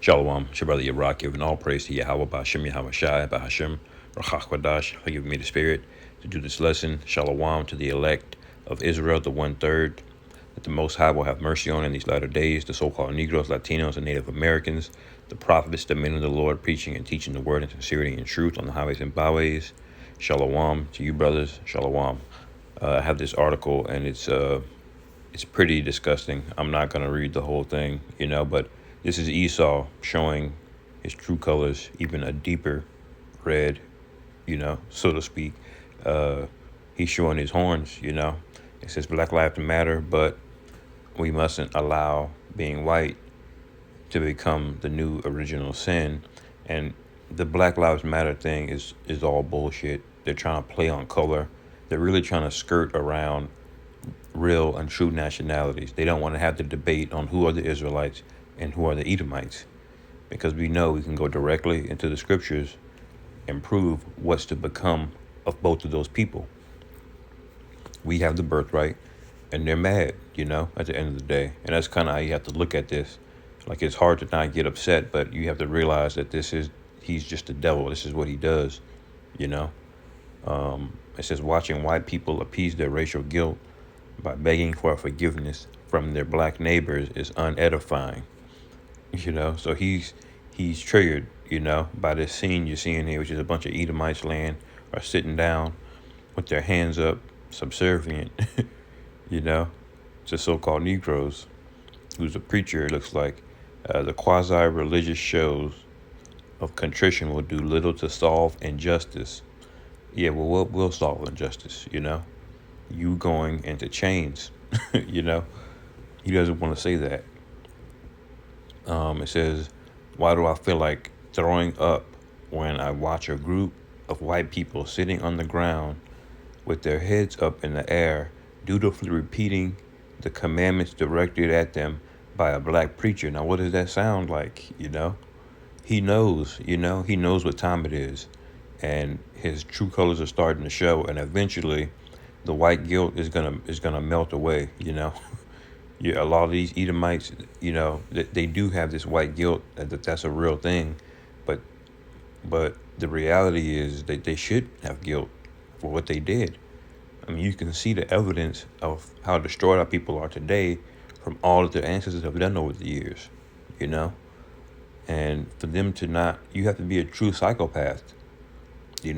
Shalom, it's your brother Yabrak, giving all praise to Yahweh, Ba'ashem, Yahweh Shai, Ba'ashem, Rachakwadash, for giving me the spirit to do this lesson. Shalom to the elect of Israel, the one-third, that the Most High will have mercy on in these latter days, the so-called Negroes, Latinos, and Native Americans, the prophets, the men of the Lord, preaching and teaching the word in sincerity and truth on the highways and byways. Shalom to you, brothers. Shalom. I have this article, and it's pretty disgusting. I'm not going to read the whole thing, but this is Esau showing his true colors, even a deeper red, so to speak. He's showing his horns. It says Black Lives Matter, but we mustn't allow being white to become the new original sin. And the Black Lives Matter thing is all bullshit. They're trying to play on color. They're really trying to skirt around real and true nationalities. They don't want to have the debate on who are the Israelites and who are the Edomites, because we know we can go directly into the scriptures and prove what's to become of both of those people. We have the birthright, and they're mad, at the end of the day. And that's kind of how you have to look at this. Like, it's hard to not get upset, but you have to realize that he's just the devil. This is what he does, you know. It says watching white people appease their racial guilt by begging for forgiveness from their black neighbors is unedifying. So he's triggered, by this scene you're seeing here, which is a bunch of Edomites land are sitting down with their hands up, subservient, to so-called Negroes, who's a preacher, it looks like. The quasi-religious shows of contrition will do little to solve injustice. Yeah, well, what will solve injustice, You going into chains, He doesn't want to say that. It says, why do I feel like throwing up when I watch a group of white people sitting on the ground with their heads up in the air, dutifully repeating the commandments directed at them by a black preacher? Now, what does that sound like? He knows, he knows what time it is, and his true colors are starting to show, and eventually the white guilt is gonna melt away, Yeah, a lot of these Edomites, they do have this white guilt, that's a real thing, but the reality is that they should have guilt for what they did. I mean, you can see the evidence of how destroyed our people are today from all that their ancestors have done over the years, and for them to not, you have to be a true psychopath, to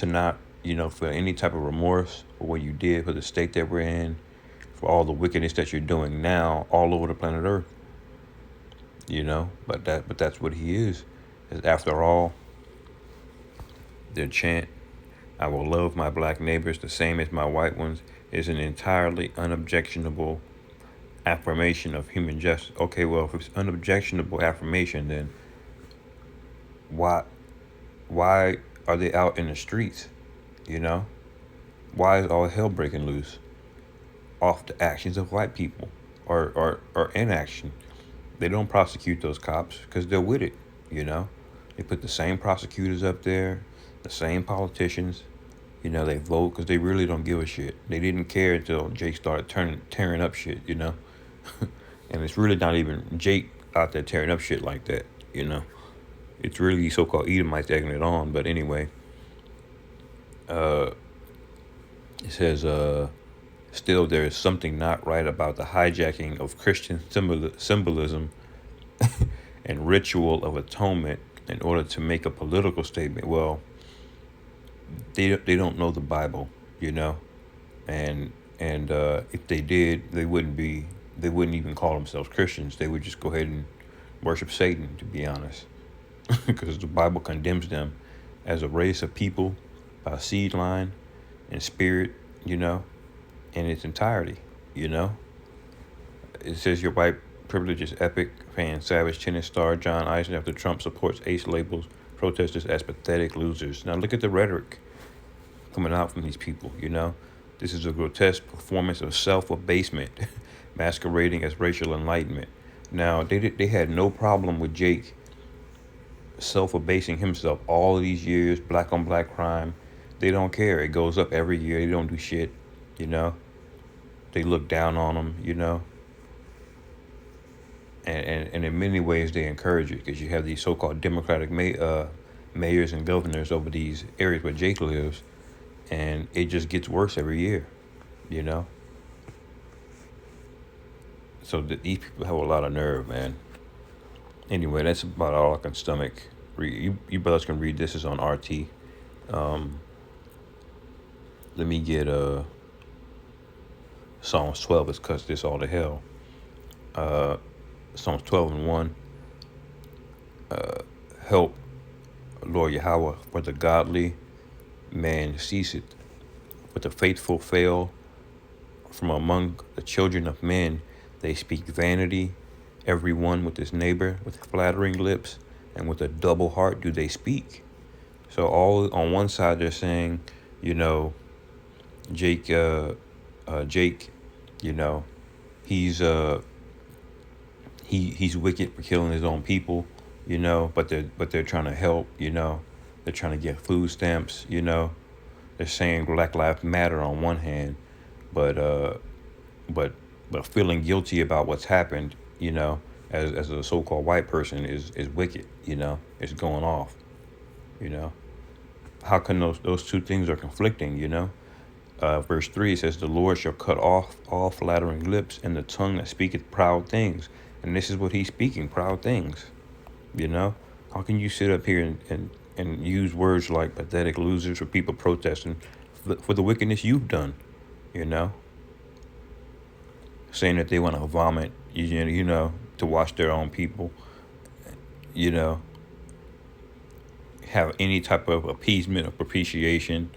not, for any type of remorse for what you did, for the state that we're in, for all the wickedness that you're doing now all over the planet Earth, but that's what he is. After all, their chant, I will love my black neighbors the same as my white ones, is an entirely unobjectionable affirmation of human justice. Okay, well, if it's unobjectionable affirmation, then why are they out in the streets? Why is all hell breaking loose off the actions of white people or inaction? They don't prosecute those cops because they're with it, They put the same prosecutors up there, the same politicians, they vote because they really don't give a shit. They didn't care until Jake started tearing up shit, and it's really not even Jake out there tearing up shit like that, It's really so-called Edomites egging it on. But anyway, it says, still there is something not right about the hijacking of Christian symbolism and ritual of atonement in order to make a political statement. Well, they don't know the Bible, and if they did, they wouldn't even call themselves Christians. They would just go ahead and worship Satan, to be honest, because the Bible condemns them as a race of people by seed line and spirit, in its entirety, It says your white privilege is epic. Fan Savage tennis star John Eisner after Trump supports ace labels protesters as pathetic losers. Now look at the rhetoric coming out from these people, This is a grotesque performance of self-abasement masquerading as racial enlightenment. Now, they had no problem with Jake self-abasing himself all of these years, black on black crime. They don't care. It goes up every year. They don't do shit, They look down on him, and in many ways they encourage it because you have these so-called Democratic mayors and governors over these areas where Jake lives, and it just gets worse every year, you know. So these people have a lot of nerve, man. Anyway, that's about all I can stomach. You brothers can read this. Is on RT. Let me get Psalms 12. Let's cut this all to hell. Psalms 12:1. Help, Lord Yahweh, for the godly man ceaseth, but the faithful fail. From among the children of men they speak vanity, every one with his neighbor, with flattering lips, and with a double heart do they speak. So all on one side they're saying, you know, Jake, Jake, you know, he's he's wicked for killing his own people, you know, but they're trying to help, you know, they're trying to get food stamps, you know, they're saying Black Lives Matter on one hand, but but but feeling guilty about what's happened, you know, as a so-called white person is wicked, you know, it's going off, you know. How can those two things are conflicting, you know? Verse 3 says, the Lord shall cut off all flattering lips and the tongue that speaketh proud things. And this is what he's speaking, proud things, you know? How can you sit up here and use words like pathetic losers for people protesting for the wickedness you've done, you know? Saying that they want to vomit, you know, to wash their own people, you know? Have any type of appeasement or propitiation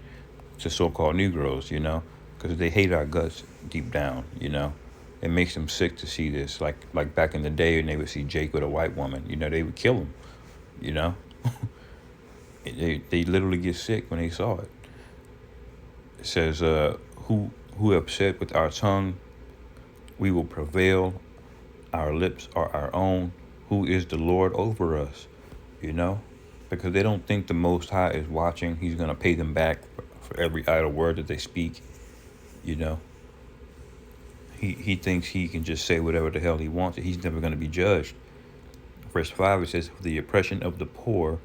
to so-called Negroes, you know, because they hate our guts deep down, you know. It makes them sick to see this. Like back in the day when they would see Jake with a white woman, you know, they would kill him, you know. they literally get sick when they saw it. It says, who have said with our tongue, we will prevail, our lips are our own, who is the Lord over us, you know. Because they don't think the Most High is watching. He's going to pay them back for every idle word that they speak, you know. He thinks he can just say whatever the hell he wants. He's never going to be judged. Verse 5, it says, for the oppression of the poor,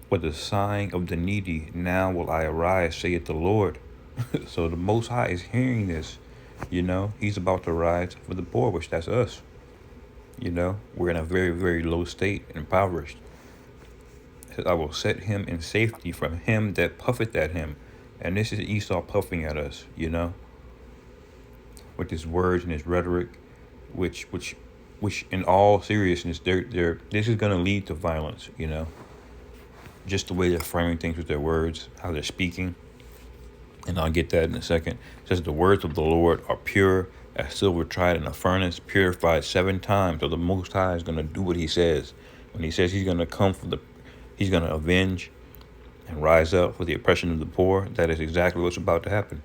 for the sighing of the needy, now will I arise, saith the Lord. So the Most High is hearing this, you know. He's about to rise for the poor, which that's us, you know. We're in a very, very low state, impoverished. I will set him in safety from him that puffeth at him. And this is Esau puffing at us, you know, with his words and his rhetoric, which in all seriousness, this is going to lead to violence, you know, just the way they're framing things with their words, how they're speaking. And I'll get that in a second. It says the words of the Lord are pure as silver tried in a furnace, purified 7 times. So the Most High is going to do what he says. When he says he's going to come he's going to avenge and rise up for the oppression of the poor. That is exactly what's about to happen.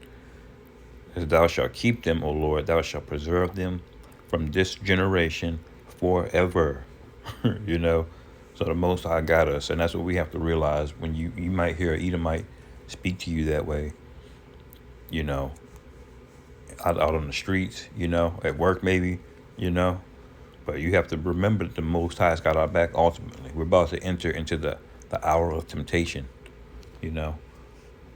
As thou shalt keep them, O Lord, thou shalt preserve them from this generation forever. You know, so the Most High got us, and that's what we have to realize. When you might hear an Edomite speak to you that way, you know, out on the streets, you know, at work maybe, you know, but you have to remember that the Most High has got our back ultimately. We're about to enter into the hour of temptation, you know,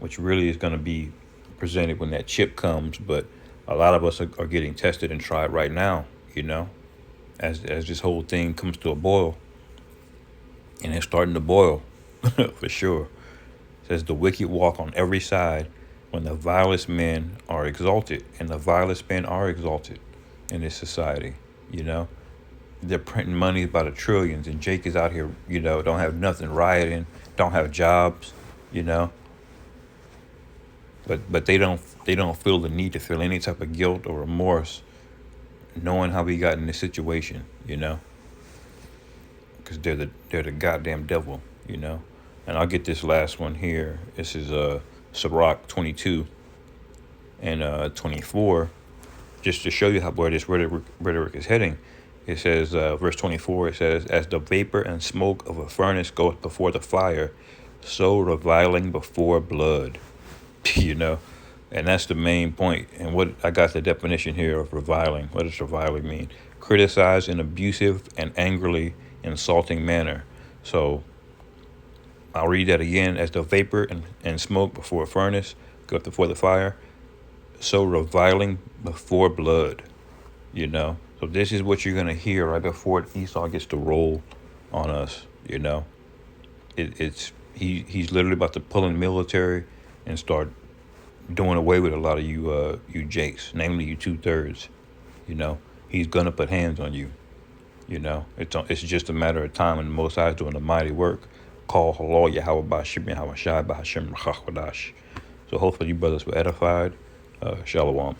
which really is going to be presented when that chip comes. But a lot of us are getting tested and tried right now, you know, as this whole thing comes to a boil. And it's starting to boil, for sure. It says, the wicked walk on every side when the vilest men are exalted. And the vilest men are exalted in this society, you know. They're printing money by the trillions, and Jake is out here, you know, don't have nothing, rioting, don't have jobs, you know. But they don't feel the need to feel any type of guilt or remorse, knowing how we got in this situation, you know. Because they're the goddamn devil, you know. And I'll get this last one here. This is Sirach 22 and 24, just to show you where this rhetoric is heading. It says, verse 24, it says, as the vapor and smoke of a furnace goeth before the fire, so reviling before blood, you know. And that's the main point. And what I got the definition here of reviling. What does reviling mean? criticize in abusive and angrily insulting manner. So I'll read that again. As the vapor and smoke before a furnace go up before the fire, so reviling before blood, you know. So this is what you're gonna hear right before Esau gets to roll on us, you know. He's literally about to pull in the military and start doing away with a lot of you jakes, namely you 2/3. You know, he's gonna put hands on you. You know, it's just a matter of time, and the Most High is doing a mighty work. Call halal Yahweh Bashim Yahweh Shai Bahashem Rachakwadash. So hopefully you brothers were edified. Shalom.